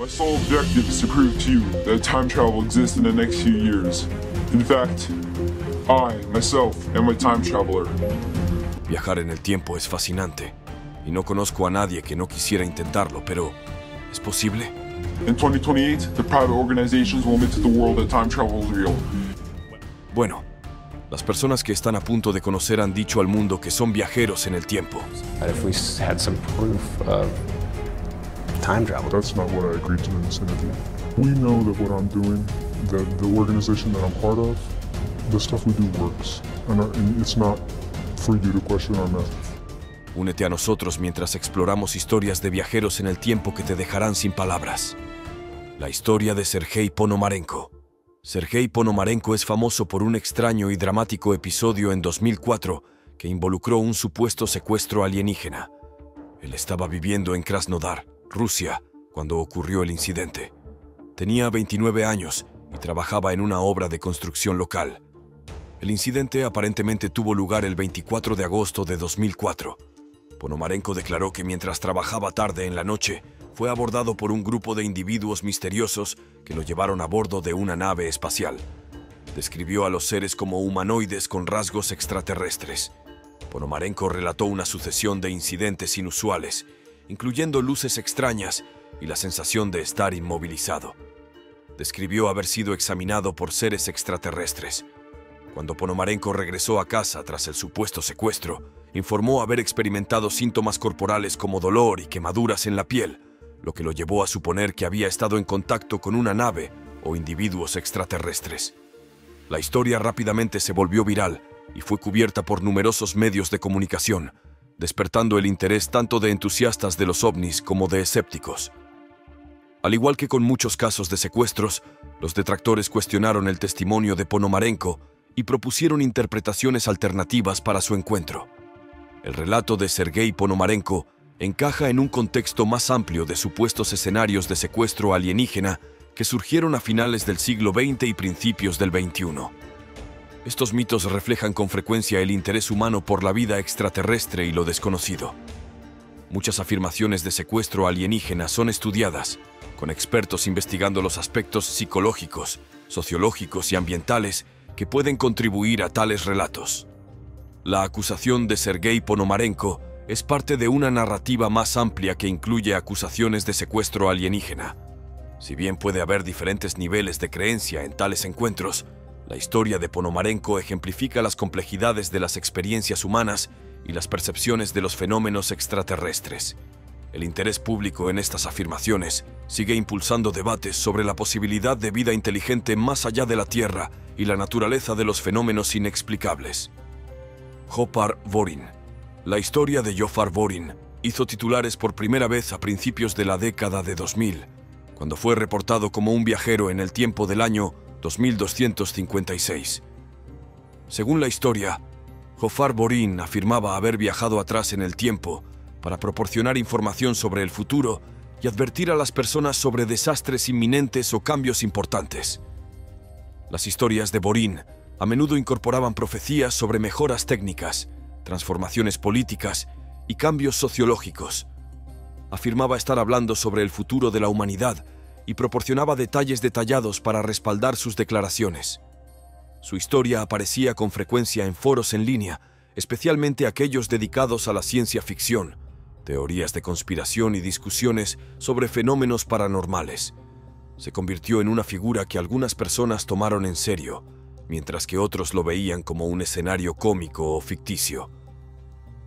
My sole objective is to prove to you that time travel exists in the next few years. In fact, I, myself, am a time traveler. Viajar en el tiempo es fascinante, y no conozco a nadie que no quisiera intentarlo, pero ¿es posible? In 2028, the private organizations will admit to the world that time travel is real. Bueno, las personas que están a punto de conocer han dicho al mundo que son viajeros en el tiempo. That if we had some proof of time travel. That's not what I agreed to in this interview. We know that what I'm doing, that the organization that I'm part of, the stuff we do works. And it's not for you to question our methods. Únete a nosotros mientras exploramos historias de viajeros en el tiempo que te dejarán sin palabras. La historia de Sergei Ponomarenko. Sergei Ponomarenko es famoso por un extraño y dramático episodio en 2004 que involucró un supuesto secuestro alienígena. Él estaba viviendo en Krasnodar, Rusia, cuando ocurrió el incidente. Tenía 29 años y trabajaba en una obra de construcción local. El incidente aparentemente tuvo lugar el 24 de agosto de 2004. Ponomarenko declaró que mientras trabajaba tarde en la noche, fue abordado por un grupo de individuos misteriosos que lo llevaron a bordo de una nave espacial. Describió a los seres como humanoides con rasgos extraterrestres. Ponomarenko relató una sucesión de incidentes inusuales, incluyendo luces extrañas y la sensación de estar inmovilizado. Describió haber sido examinado por seres extraterrestres. Cuando Ponomarenko regresó a casa tras el supuesto secuestro, informó haber experimentado síntomas corporales como dolor y quemaduras en la piel, lo que lo llevó a suponer que había estado en contacto con una nave o individuos extraterrestres. La historia rápidamente se volvió viral y fue cubierta por numerosos medios de comunicación, despertando el interés tanto de entusiastas de los ovnis como de escépticos. Al igual que con muchos casos de secuestros, los detractores cuestionaron el testimonio de Ponomarenko y propusieron interpretaciones alternativas para su encuentro. El relato de Sergei Ponomarenko encaja en un contexto más amplio de supuestos escenarios de secuestro alienígena que surgieron a finales del siglo XX y principios del XXI. Estos mitos reflejan con frecuencia el interés humano por la vida extraterrestre y lo desconocido. Muchas afirmaciones de secuestro alienígena son estudiadas, con expertos investigando los aspectos psicológicos, sociológicos y ambientales que pueden contribuir a tales relatos. La acusación de Sergei Ponomarenko es parte de una narrativa más amplia que incluye acusaciones de secuestro alienígena. Si bien puede haber diferentes niveles de creencia en tales encuentros, la historia de Ponomarenko ejemplifica las complejidades de las experiencias humanas y las percepciones de los fenómenos extraterrestres. El interés público en estas afirmaciones sigue impulsando debates sobre la posibilidad de vida inteligente más allá de la Tierra y la naturaleza de los fenómenos inexplicables. Jofar Vorin. La historia de Jofar Vorin hizo titulares por primera vez a principios de la década de 2000, cuando fue reportado como un viajero en el tiempo del año 2256. Según la historia, Jofar Vorin afirmaba haber viajado atrás en el tiempo para proporcionar información sobre el futuro y advertir a las personas sobre desastres inminentes o cambios importantes. Las historias de Vorin a menudo incorporaban profecías sobre mejoras técnicas, transformaciones políticas y cambios sociológicos. Afirmaba estar hablando sobre el futuro de la humanidad y proporcionaba detalles detallados para respaldar sus declaraciones. Su historia aparecía con frecuencia en foros en línea, especialmente aquellos dedicados a la ciencia ficción, teorías de conspiración y discusiones sobre fenómenos paranormales. Se convirtió en una figura que algunas personas tomaron en serio, mientras que otros lo veían como un escenario cómico o ficticio.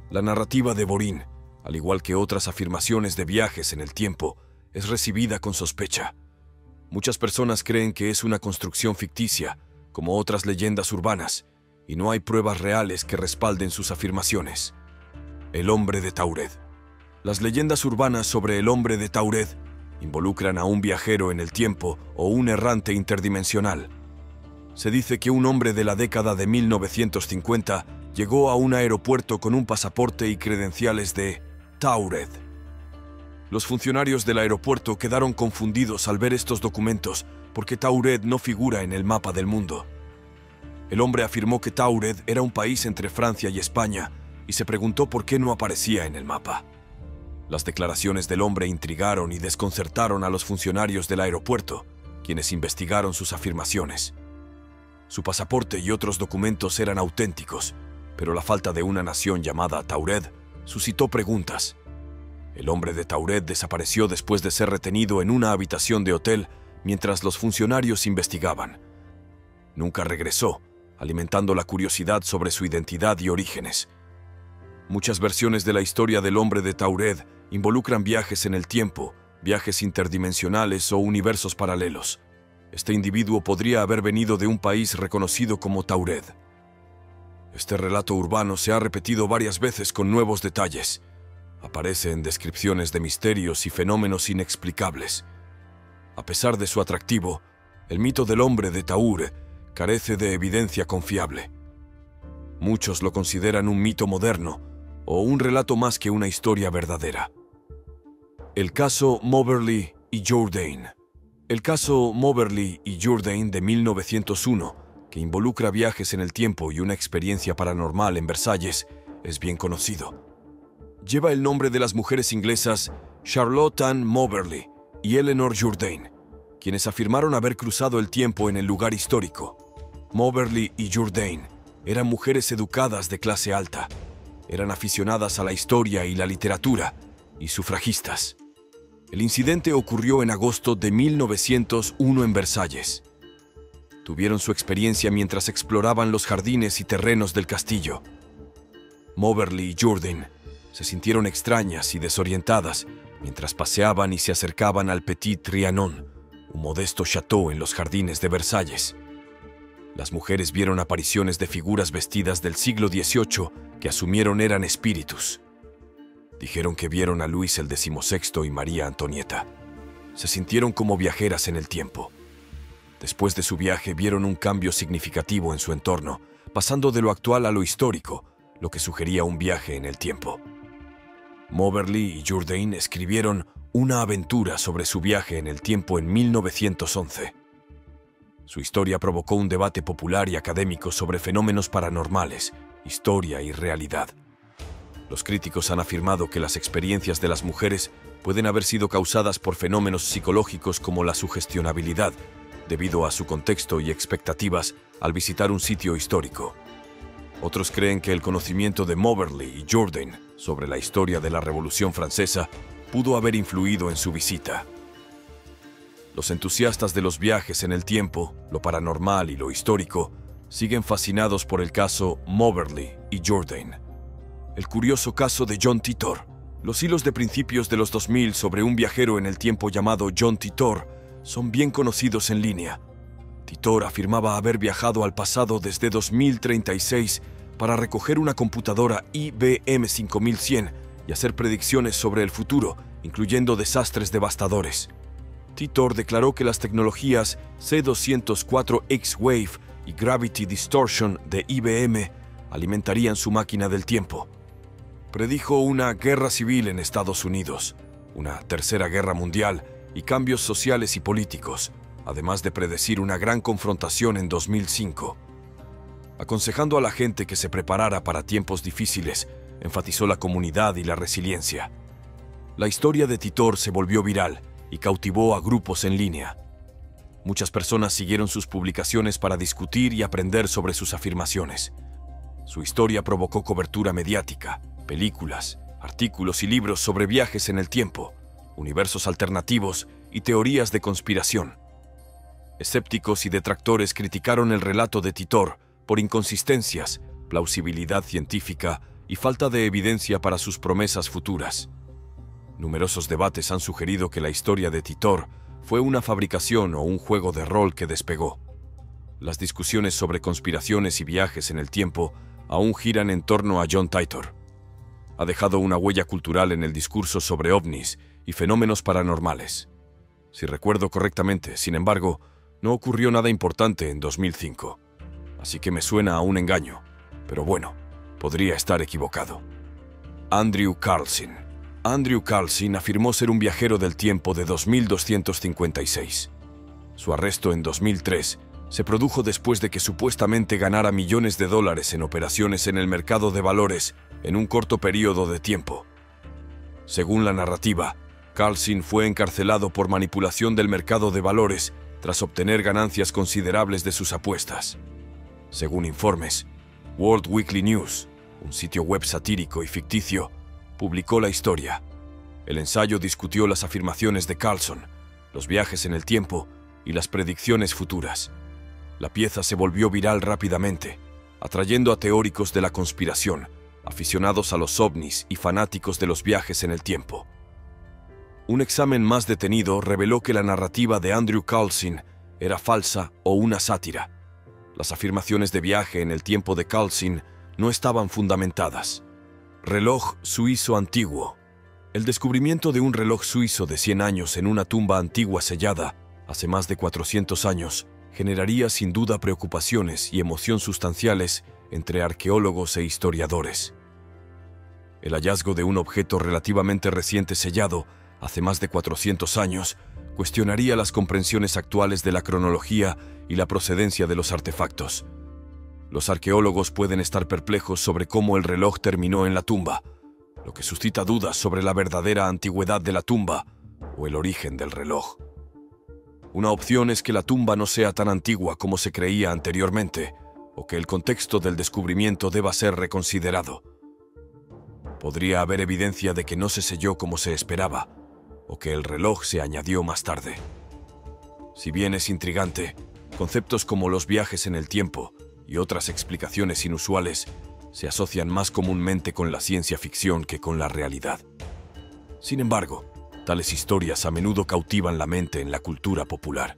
La narrativa de Vorin, al igual que otras afirmaciones de viajes en el tiempo, es recibida con sospecha. Muchas personas creen que es una construcción ficticia, como otras leyendas urbanas, y no hay pruebas reales que respalden sus afirmaciones. El hombre de Taured. Las leyendas urbanas sobre el hombre de Taured involucran a un viajero en el tiempo o un errante interdimensional. Se dice que un hombre de la década de 1950 llegó a un aeropuerto con un pasaporte y credenciales de Taured. Los funcionarios del aeropuerto quedaron confundidos al ver estos documentos porque Taured no figura en el mapa del mundo. El hombre afirmó que Taured era un país entre Francia y España y se preguntó por qué no aparecía en el mapa. Las declaraciones del hombre intrigaron y desconcertaron a los funcionarios del aeropuerto, quienes investigaron sus afirmaciones. Su pasaporte y otros documentos eran auténticos, pero la falta de una nación llamada Taured suscitó preguntas. El hombre de Taured desapareció después de ser retenido en una habitación de hotel mientras los funcionarios investigaban. Nunca regresó, alimentando la curiosidad sobre su identidad y orígenes. Muchas versiones de la historia del hombre de Taured involucran viajes en el tiempo, viajes interdimensionales o universos paralelos. Este individuo podría haber venido de un país reconocido como Taured. Este relato urbano se ha repetido varias veces con nuevos detalles. Aparece en descripciones de misterios y fenómenos inexplicables. A pesar de su atractivo, el mito del hombre de Taured carece de evidencia confiable. Muchos lo consideran un mito moderno o un relato más que una historia verdadera. El caso Moberly y Jourdain. El caso Moberly y Jourdain de 1901, que involucra viajes en el tiempo y una experiencia paranormal en Versalles, es bien conocido. Lleva el nombre de las mujeres inglesas Charlotte Ann Moberly y Eleanor Jourdain, quienes afirmaron haber cruzado el tiempo en el lugar histórico. Moberly y Jourdain eran mujeres educadas de clase alta, eran aficionadas a la historia y la literatura y sufragistas. El incidente ocurrió en agosto de 1901 en Versalles. Tuvieron su experiencia mientras exploraban los jardines y terrenos del castillo. Moberly y Jourdain se sintieron extrañas y desorientadas mientras paseaban y se acercaban al Petit Trianon, un modesto château en los jardines de Versalles. Las mujeres vieron apariciones de figuras vestidas del siglo XVIII que asumieron eran espíritus. Dijeron que vieron a Luis el XVI y María Antonieta. Se sintieron como viajeras en el tiempo. Después de su viaje vieron un cambio significativo en su entorno, pasando de lo actual a lo histórico, lo que sugería un viaje en el tiempo. Moberly y Jourdain escribieron una aventura sobre su viaje en el tiempo en 1911. Su historia provocó un debate popular y académico sobre fenómenos paranormales, historia y realidad. Los críticos han afirmado que las experiencias de las mujeres pueden haber sido causadas por fenómenos psicológicos como la sugestionabilidad, debido a su contexto y expectativas al visitar un sitio histórico. Otros creen que el conocimiento de Moberly y Jourdain sobre la historia de la Revolución Francesa pudo haber influido en su visita. Los entusiastas de los viajes en el tiempo, lo paranormal y lo histórico, siguen fascinados por el caso Moberly y Jourdain. El curioso caso de John Titor. Los hilos de principios de los 2000 sobre un viajero en el tiempo llamado John Titor son bien conocidos en línea. Titor afirmaba haber viajado al pasado desde 2036 para recoger una computadora IBM 5100 y hacer predicciones sobre el futuro, incluyendo desastres devastadores. Titor declaró que las tecnologías C204 X-Wave y Gravity Distortion de IBM alimentarían su máquina del tiempo. Predijo una guerra civil en Estados Unidos, una tercera guerra mundial y cambios sociales y políticos, además de predecir una gran confrontación en 2005. Aconsejando a la gente que se preparara para tiempos difíciles, enfatizó la comunidad y la resiliencia. La historia de Titor se volvió viral y cautivó a grupos en línea. Muchas personas siguieron sus publicaciones para discutir y aprender sobre sus afirmaciones. Su historia provocó cobertura mediática, películas, artículos y libros sobre viajes en el tiempo, universos alternativos y teorías de conspiración. Escépticos y detractores criticaron el relato de Titor por inconsistencias, plausibilidad científica y falta de evidencia para sus promesas futuras. Numerosos debates han sugerido que la historia de Titor fue una fabricación o un juego de rol que despegó. Las discusiones sobre conspiraciones y viajes en el tiempo aún giran en torno a John Titor. Ha dejado una huella cultural en el discurso sobre ovnis y fenómenos paranormales. Si recuerdo correctamente, sin embargo, no ocurrió nada importante en 2005. Así que me suena a un engaño, pero bueno, podría estar equivocado. Andrew Carlson. Andrew Carlson afirmó ser un viajero del tiempo de 2256. Su arresto en 2003 se produjo después de que supuestamente ganara millones de dólares en operaciones en el mercado de valores en un corto periodo de tiempo. Según la narrativa, Carlson fue encarcelado por manipulación del mercado de valores tras obtener ganancias considerables de sus apuestas. Según informes, World Weekly News, un sitio web satírico y ficticio, publicó la historia. El ensayo discutió las afirmaciones de Carlson, los viajes en el tiempo y las predicciones futuras. La pieza se volvió viral rápidamente, atrayendo a teóricos de la conspiración, aficionados a los ovnis y fanáticos de los viajes en el tiempo. Un examen más detenido reveló que la narrativa de Andrew Carlson era falsa o una sátira. Las afirmaciones de viaje en el tiempo de Carlson no estaban fundamentadas. Reloj suizo antiguo. El descubrimiento de un reloj suizo de 100 años en una tumba antigua sellada hace más de 400 años generaría sin duda preocupaciones y emoción sustanciales entre arqueólogos e historiadores. El hallazgo de un objeto relativamente reciente sellado hace más de 400 años cuestionaría las comprensiones actuales de la cronología y la procedencia de los artefactos. Los arqueólogos pueden estar perplejos sobre cómo el reloj terminó en la tumba, lo que suscita dudas sobre la verdadera antigüedad de la tumba o el origen del reloj. Una opción es que la tumba no sea tan antigua como se creía anteriormente, o que el contexto del descubrimiento deba ser reconsiderado. Podría haber evidencia de que no se selló como se esperaba, o que el reloj se añadió más tarde. Si bien es intrigante, conceptos como los viajes en el tiempo y otras explicaciones inusuales se asocian más comúnmente con la ciencia ficción que con la realidad. Sin embargo, tales historias a menudo cautivan la mente en la cultura popular.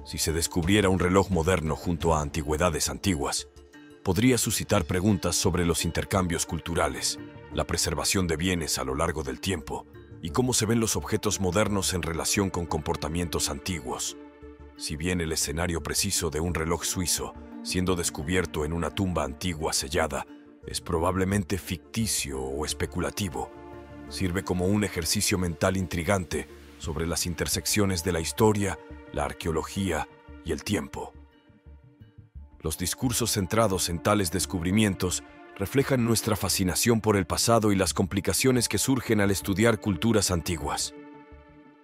Si se descubriera un reloj moderno junto a antigüedades antiguas, podría suscitar preguntas sobre los intercambios culturales, la preservación de bienes a lo largo del tiempo y cómo se ven los objetos modernos en relación con comportamientos antiguos. Si bien el escenario preciso de un reloj suizo, siendo descubierto en una tumba antigua sellada, es probablemente ficticio o especulativo, sirve como un ejercicio mental intrigante sobre las intersecciones de la historia, la arqueología y el tiempo. Los discursos centrados en tales descubrimientos reflejan nuestra fascinación por el pasado y las complicaciones que surgen al estudiar culturas antiguas.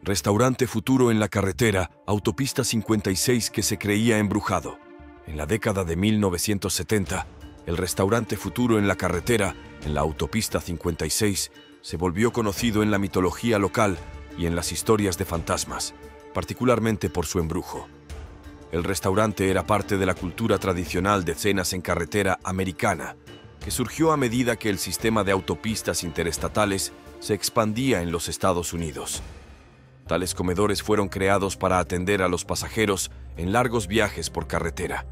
Restaurante futuro en la carretera, Autopista 56 que se creía embrujado. En la década de 1970, el restaurante futuro en la carretera, en la Autopista 56, se volvió conocido en la mitología local y en las historias de fantasmas, particularmente por su embrujo. El restaurante era parte de la cultura tradicional de cenas en carretera americana, que surgió a medida que el sistema de autopistas interestatales se expandía en los Estados Unidos. Tales comedores fueron creados para atender a los pasajeros en largos viajes por carretera.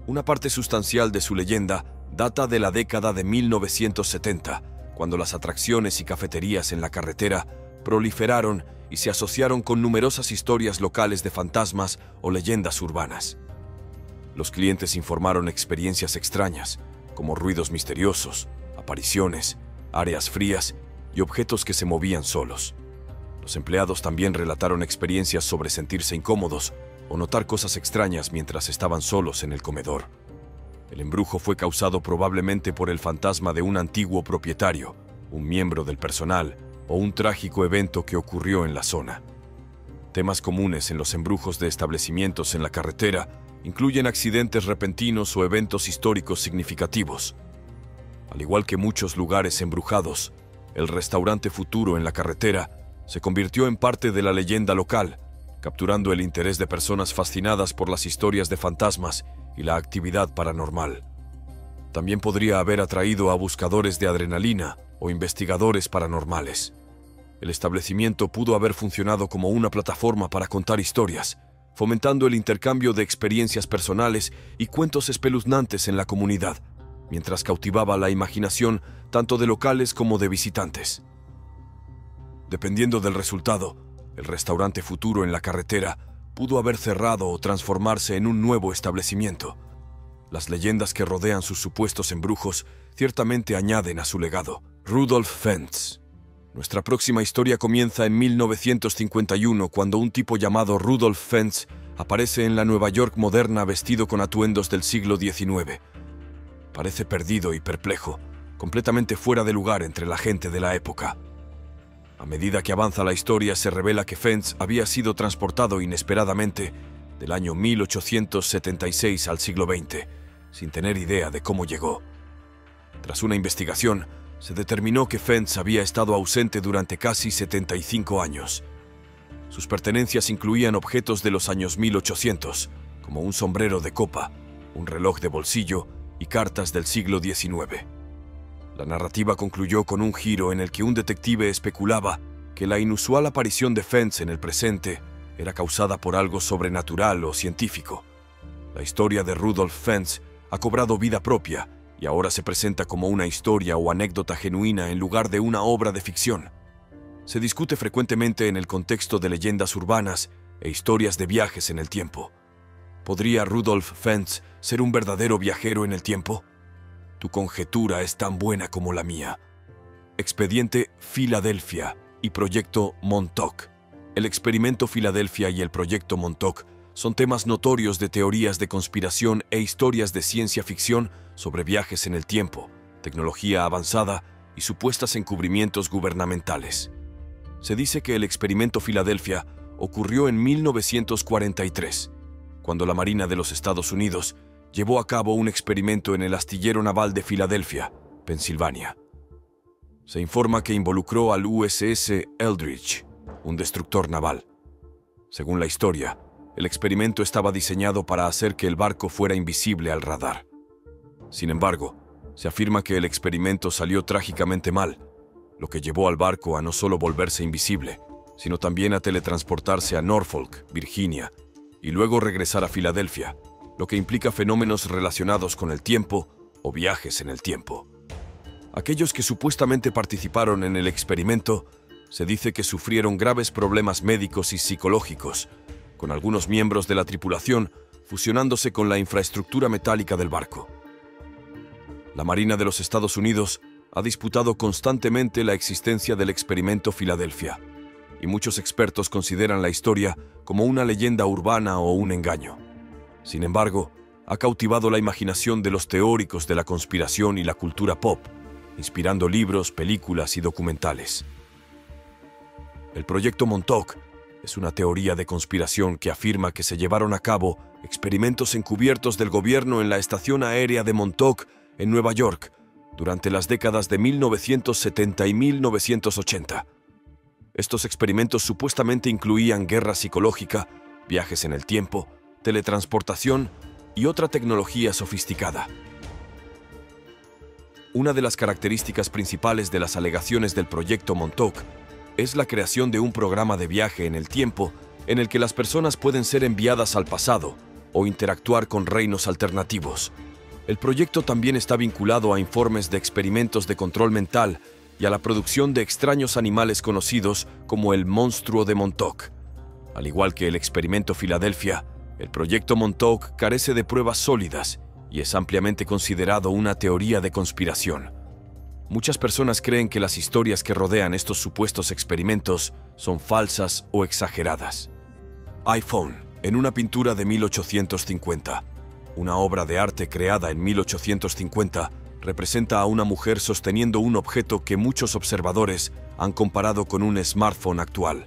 Una parte sustancial de su leyenda data de la década de 1970, cuando las atracciones y cafeterías en la carretera proliferaron y se asociaron con numerosas historias locales de fantasmas o leyendas urbanas. Los clientes informaron experiencias extrañas, como ruidos misteriosos, apariciones, áreas frías y objetos que se movían solos. Los empleados también relataron experiencias sobre sentirse incómodos o notar cosas extrañas mientras estaban solos en el comedor. El embrujo fue causado probablemente por el fantasma de un antiguo propietario, un miembro del personal o un trágico evento que ocurrió en la zona. Temas comunes en los embrujos de establecimientos en la carretera incluyen accidentes repentinos o eventos históricos significativos. Al igual que muchos lugares embrujados, el restaurante futuro en la carretera se convirtió en parte de la leyenda local, capturando el interés de personas fascinadas por las historias de fantasmas y la actividad paranormal. También podría haber atraído a buscadores de adrenalina o investigadores paranormales. El establecimiento pudo haber funcionado como una plataforma para contar historias, fomentando el intercambio de experiencias personales y cuentos espeluznantes en la comunidad, mientras cautivaba la imaginación tanto de locales como de visitantes. Dependiendo del resultado, el restaurante futuro en la carretera pudo haber cerrado o transformarse en un nuevo establecimiento. Las leyendas que rodean sus supuestos embrujos ciertamente añaden a su legado. Rudolf Fentz. Nuestra próxima historia comienza en 1951, cuando un tipo llamado Rudolf Fentz aparece en la Nueva York moderna vestido con atuendos del siglo XIX. Parece perdido y perplejo, completamente fuera de lugar entre la gente de la época. A medida que avanza la historia, se revela que Fentz había sido transportado inesperadamente del año 1876 al siglo XX, sin tener idea de cómo llegó. Tras una investigación, se determinó que Fentz había estado ausente durante casi 75 años. Sus pertenencias incluían objetos de los años 1800, como un sombrero de copa, un reloj de bolsillo y cartas del siglo XIX. La narrativa concluyó con un giro en el que un detective especulaba que la inusual aparición de Fentz en el presente era causada por algo sobrenatural o científico. La historia de Rudolf Fentz ha cobrado vida propia y ahora se presenta como una historia o anécdota genuina en lugar de una obra de ficción. Se discute frecuentemente en el contexto de leyendas urbanas e historias de viajes en el tiempo. ¿Podría Rudolf Fentz ser un verdadero viajero en el tiempo? Tu conjetura es tan buena como la mía. Expediente Filadelfia y Proyecto Montauk. El experimento Filadelfia y el Proyecto Montauk son temas notorios de teorías de conspiración e historias de ciencia ficción sobre viajes en el tiempo, tecnología avanzada y supuestos encubrimientos gubernamentales. Se dice que el experimento Filadelfia ocurrió en 1943, cuando la Marina de los Estados Unidos llevó a cabo un experimento en el astillero naval de Filadelfia, Pensilvania. Se informa que involucró al USS Eldridge, un destructor naval. Según la historia, el experimento estaba diseñado para hacer que el barco fuera invisible al radar. Sin embargo, se afirma que el experimento salió trágicamente mal, lo que llevó al barco a no solo volverse invisible, sino también a teletransportarse a Norfolk, Virginia, y luego regresar a Filadelfia, lo que implica fenómenos relacionados con el tiempo o viajes en el tiempo. Aquellos que supuestamente participaron en el experimento se dice que sufrieron graves problemas médicos y psicológicos, con algunos miembros de la tripulación fusionándose con la infraestructura metálica del barco. La Marina de los Estados Unidos ha disputado constantemente la existencia del experimento Filadelfia, y muchos expertos consideran la historia como una leyenda urbana o un engaño. Sin embargo, ha cautivado la imaginación de los teóricos de la conspiración y la cultura pop, inspirando libros, películas y documentales. El Proyecto Montauk es una teoría de conspiración que afirma que se llevaron a cabo experimentos encubiertos del gobierno en la estación aérea de Montauk, en Nueva York, durante las décadas de 1970 y 1980. Estos experimentos supuestamente incluían guerra psicológica, viajes en el tiempo, teletransportación y otra tecnología sofisticada. Una de las características principales de las alegaciones del Proyecto Montauk es la creación de un programa de viaje en el tiempo en el que las personas pueden ser enviadas al pasado o interactuar con reinos alternativos. El proyecto también está vinculado a informes de experimentos de control mental y a la producción de extraños animales conocidos como el monstruo de Montauk. Al igual que el experimento Filadelfia, el Proyecto Montauk carece de pruebas sólidas y es ampliamente considerado una teoría de conspiración. Muchas personas creen que las historias que rodean estos supuestos experimentos son falsas o exageradas. iPhone, en una pintura de 1850. Una obra de arte creada en 1850 representa a una mujer sosteniendo un objeto que muchos observadores han comparado con un smartphone actual.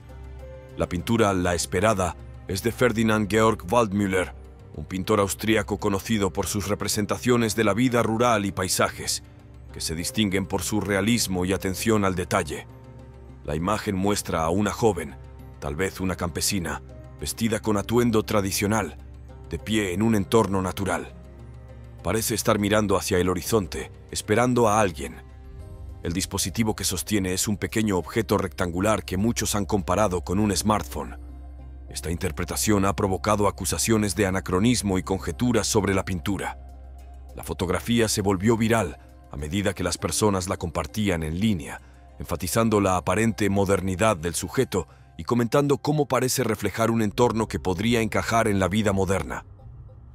La pintura La Esperada es de Ferdinand Georg Waldmüller, un pintor austríaco conocido por sus representaciones de la vida rural y paisajes, que se distinguen por su realismo y atención al detalle. La imagen muestra a una joven, tal vez una campesina, vestida con atuendo tradicional, de pie en un entorno natural. Parece estar mirando hacia el horizonte, esperando a alguien. El dispositivo que sostiene es un pequeño objeto rectangular que muchos han comparado con un smartphone. Esta interpretación ha provocado acusaciones de anacronismo y conjeturas sobre la pintura. La fotografía se volvió viral a medida que las personas la compartían en línea, enfatizando la aparente modernidad del sujeto y comentando cómo parece reflejar un entorno que podría encajar en la vida moderna.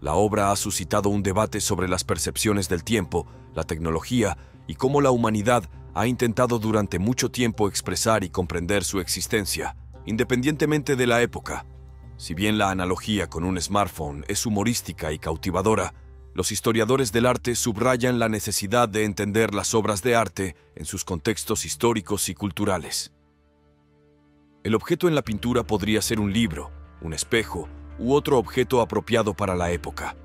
La obra ha suscitado un debate sobre las percepciones del tiempo, la tecnología y cómo la humanidad ha intentado durante mucho tiempo expresar y comprender su existencia, independientemente de la época. Si bien la analogía con un smartphone es humorística y cautivadora, los historiadores del arte subrayan la necesidad de entender las obras de arte en sus contextos históricos y culturales. El objeto en la pintura podría ser un libro, un espejo u otro objeto apropiado para la época.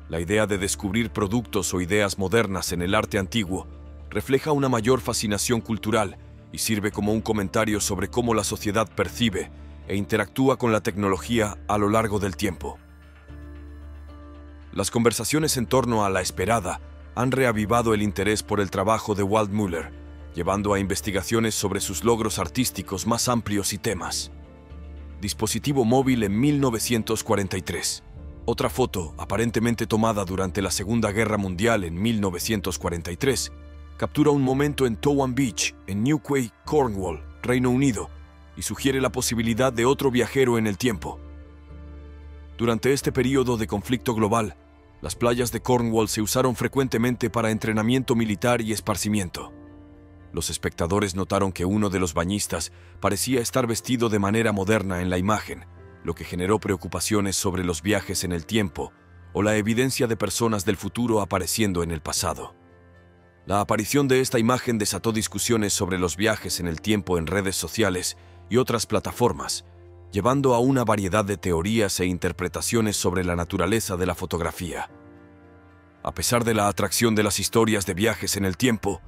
La idea de descubrir productos o ideas modernas en el arte antiguo refleja una mayor fascinación cultural y sirve como un comentario sobre cómo la sociedad percibe e interactúa con la tecnología a lo largo del tiempo. Las conversaciones en torno a La Esperada han reavivado el interés por el trabajo de Walt Müller, llevando a investigaciones sobre sus logros artísticos más amplios y temas. Dispositivo móvil en 1943. Otra foto, aparentemente tomada durante la Segunda Guerra Mundial en 1943, captura un momento en Towan Beach, en Newquay, Cornwall, Reino Unido, y sugiere la posibilidad de otro viajero en el tiempo. Durante este período de conflicto global, las playas de Cornwall se usaron frecuentemente para entrenamiento militar y esparcimiento. Los espectadores notaron que uno de los bañistas parecía estar vestido de manera moderna en la imagen, lo que generó preocupaciones sobre los viajes en el tiempo o la evidencia de personas del futuro apareciendo en el pasado. La aparición de esta imagen desató discusiones sobre los viajes en el tiempo en redes sociales y otras plataformas, llevando a una variedad de teorías e interpretaciones sobre la naturaleza de la fotografía. A pesar de la atracción de las historias de viajes en el tiempo,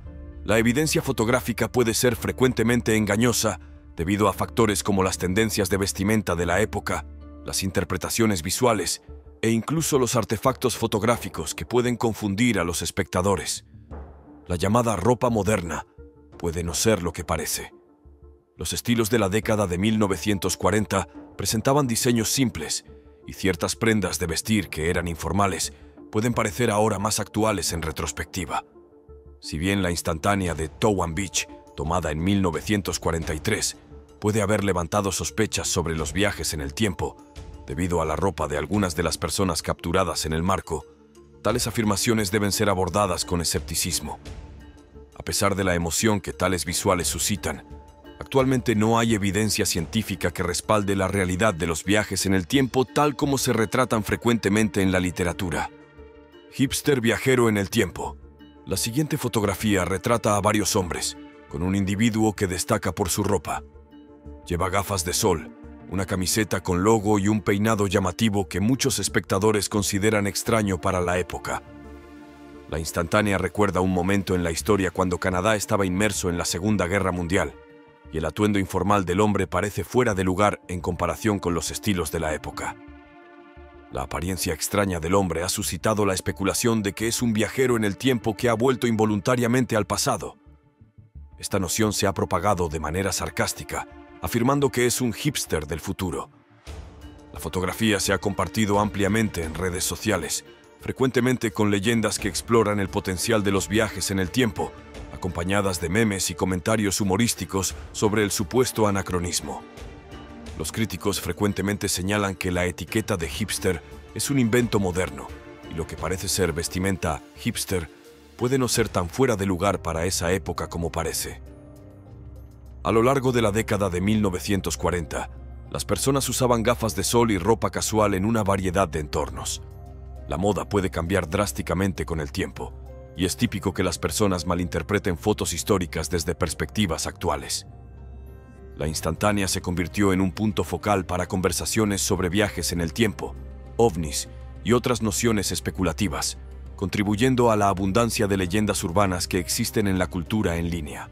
la evidencia fotográfica puede ser frecuentemente engañosa debido a factores como las tendencias de vestimenta de la época, las interpretaciones visuales e incluso los artefactos fotográficos que pueden confundir a los espectadores. La llamada ropa moderna puede no ser lo que parece. Los estilos de la década de 1940 presentaban diseños simples y ciertas prendas de vestir que eran informales pueden parecer ahora más actuales en retrospectiva. Si bien la instantánea de Towan Beach, tomada en 1943, puede haber levantado sospechas sobre los viajes en el tiempo, debido a la ropa de algunas de las personas capturadas en el marco, tales afirmaciones deben ser abordadas con escepticismo. A pesar de la emoción que tales visuales suscitan, actualmente no hay evidencia científica que respalde la realidad de los viajes en el tiempo tal como se retratan frecuentemente en la literatura. Hipster viajero en el tiempo. La siguiente fotografía retrata a varios hombres, con un individuo que destaca por su ropa. Lleva gafas de sol, una camiseta con logo y un peinado llamativo que muchos espectadores consideran extraño para la época. La instantánea recuerda un momento en la historia cuando Canadá estaba inmerso en la Segunda Guerra Mundial, y el atuendo informal del hombre parece fuera de lugar en comparación con los estilos de la época. La apariencia extraña del hombre ha suscitado la especulación de que es un viajero en el tiempo que ha vuelto involuntariamente al pasado. Esta noción se ha propagado de manera sarcástica, afirmando que es un hipster del futuro. La fotografía se ha compartido ampliamente en redes sociales, frecuentemente con leyendas que exploran el potencial de los viajes en el tiempo, acompañadas de memes y comentarios humorísticos sobre el supuesto anacronismo. Los críticos frecuentemente señalan que la etiqueta de hipster es un invento moderno, y lo que parece ser vestimenta hipster puede no ser tan fuera de lugar para esa época como parece. A lo largo de la década de 1940, las personas usaban gafas de sol y ropa casual en una variedad de entornos. La moda puede cambiar drásticamente con el tiempo, y es típico que las personas malinterpreten fotos históricas desde perspectivas actuales. La instantánea se convirtió en un punto focal para conversaciones sobre viajes en el tiempo, ovnis y otras nociones especulativas, contribuyendo a la abundancia de leyendas urbanas que existen en la cultura en línea.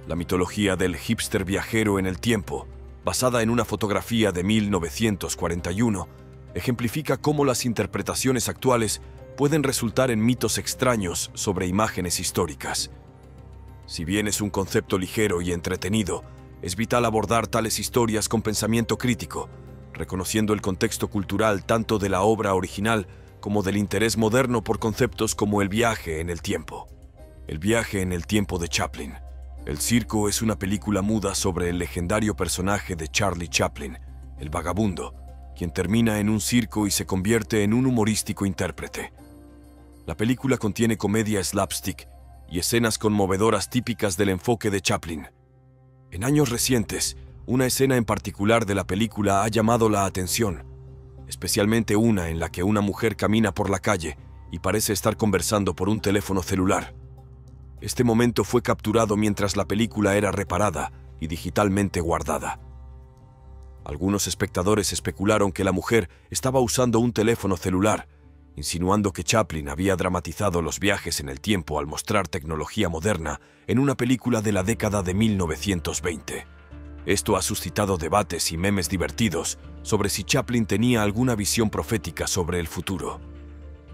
La mitología del hipster viajero en el tiempo, basada en una fotografía de 1941, ejemplifica cómo las interpretaciones actuales pueden resultar en mitos extraños sobre imágenes históricas. Si bien es un concepto ligero y entretenido, es vital abordar tales historias con pensamiento crítico, reconociendo el contexto cultural tanto de la obra original como del interés moderno por conceptos como el viaje en el tiempo. El viaje en el tiempo de Chaplin. El Circo es una película muda sobre el legendario personaje de Charlie Chaplin, el vagabundo, quien termina en un circo y se convierte en un humorístico intérprete. La película contiene comedia slapstick y escenas conmovedoras típicas del enfoque de Chaplin. En años recientes, una escena en particular de la película ha llamado la atención, especialmente una en la que una mujer camina por la calle y parece estar conversando por un teléfono celular. Este momento fue capturado mientras la película era reparada y digitalmente guardada. Algunos espectadores especularon que la mujer estaba usando un teléfono celular, insinuando que Chaplin había dramatizado los viajes en el tiempo al mostrar tecnología moderna en una película de la década de 1920. Esto ha suscitado debates y memes divertidos sobre si Chaplin tenía alguna visión profética sobre el futuro.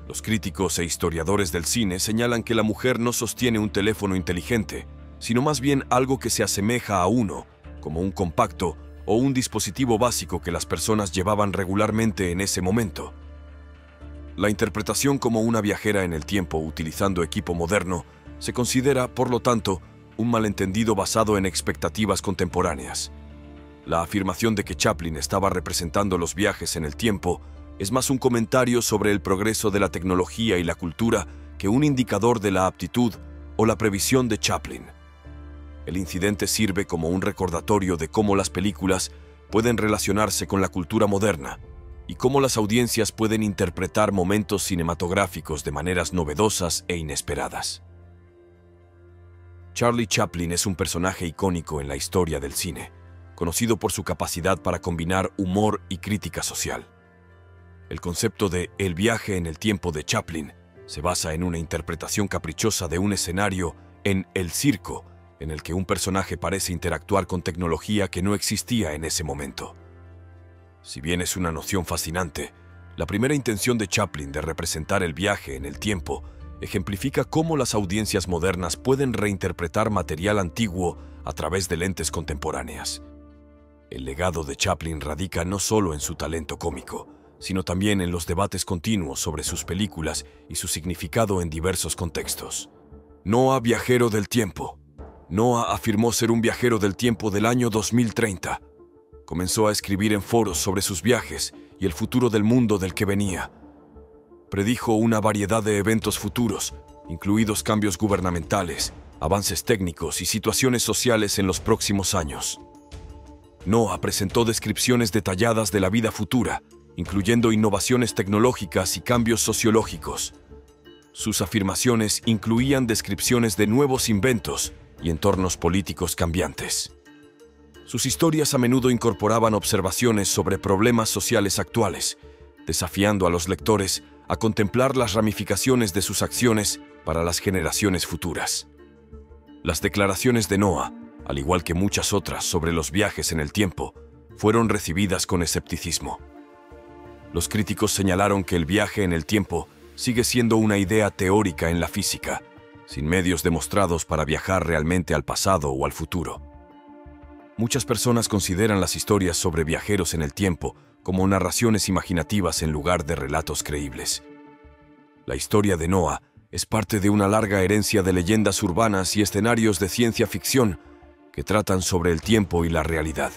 Los críticos e historiadores del cine señalan que la mujer no sostiene un teléfono inteligente, sino más bien algo que se asemeja a uno, como un compacto o un dispositivo básico que las personas llevaban regularmente en ese momento. La interpretación como una viajera en el tiempo utilizando equipo moderno se considera, por lo tanto, un malentendido basado en expectativas contemporáneas. La afirmación de que Chaplin estaba representando los viajes en el tiempo es más un comentario sobre el progreso de la tecnología y la cultura que un indicador de la aptitud o la previsión de Chaplin. El incidente sirve como un recordatorio de cómo las películas pueden relacionarse con la cultura moderna y cómo las audiencias pueden interpretar momentos cinematográficos de maneras novedosas e inesperadas. Charlie Chaplin es un personaje icónico en la historia del cine, conocido por su capacidad para combinar humor y crítica social. El concepto de el viaje en el tiempo de Chaplin se basa en una interpretación caprichosa de un escenario en El Circo, en el que un personaje parece interactuar con tecnología que no existía en ese momento. Si bien es una noción fascinante, la primera intención de Chaplin de representar el viaje en el tiempo ejemplifica cómo las audiencias modernas pueden reinterpretar material antiguo a través de lentes contemporáneas. El legado de Chaplin radica no solo en su talento cómico, sino también en los debates continuos sobre sus películas y su significado en diversos contextos. Noah, viajero del tiempo. Noah afirmó ser un viajero del tiempo del año 2030. Comenzó a escribir en foros sobre sus viajes y el futuro del mundo del que venía. Predijo una variedad de eventos futuros, incluidos cambios gubernamentales, avances técnicos y situaciones sociales en los próximos años. Noah presentó descripciones detalladas de la vida futura, incluyendo innovaciones tecnológicas y cambios sociológicos. Sus afirmaciones incluían descripciones de nuevos inventos y entornos políticos cambiantes. Sus historias a menudo incorporaban observaciones sobre problemas sociales actuales, desafiando a los lectores a contemplar las ramificaciones de sus acciones para las generaciones futuras. Las declaraciones de Noah, al igual que muchas otras sobre los viajes en el tiempo, fueron recibidas con escepticismo. Los críticos señalaron que el viaje en el tiempo sigue siendo una idea teórica en la física, sin medios demostrados para viajar realmente al pasado o al futuro. Muchas personas consideran las historias sobre viajeros en el tiempo como narraciones imaginativas en lugar de relatos creíbles. La historia de Noah es parte de una larga herencia de leyendas urbanas y escenarios de ciencia ficción que tratan sobre el tiempo y la realidad.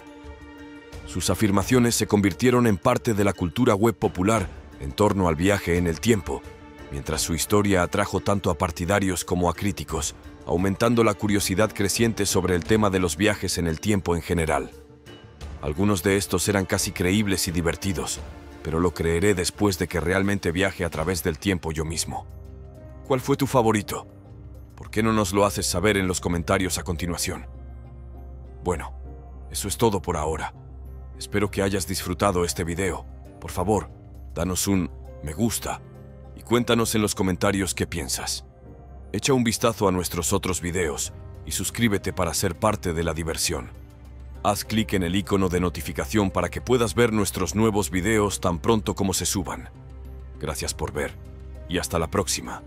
Sus afirmaciones se convirtieron en parte de la cultura web popular en torno al viaje en el tiempo, mientras su historia atrajo tanto a partidarios como a críticos, aumentando la curiosidad creciente sobre el tema de los viajes en el tiempo en general. Algunos de estos eran casi creíbles y divertidos, pero lo creeré después de que realmente viaje a través del tiempo yo mismo. ¿Cuál fue tu favorito? ¿Por qué no nos lo haces saber en los comentarios a continuación? Bueno, eso es todo por ahora. Espero que hayas disfrutado este video. Por favor, danos un me gusta y cuéntanos en los comentarios qué piensas. Echa un vistazo a nuestros otros videos y suscríbete para ser parte de la diversión. Haz clic en el icono de notificación para que puedas ver nuestros nuevos videos tan pronto como se suban. Gracias por ver y hasta la próxima.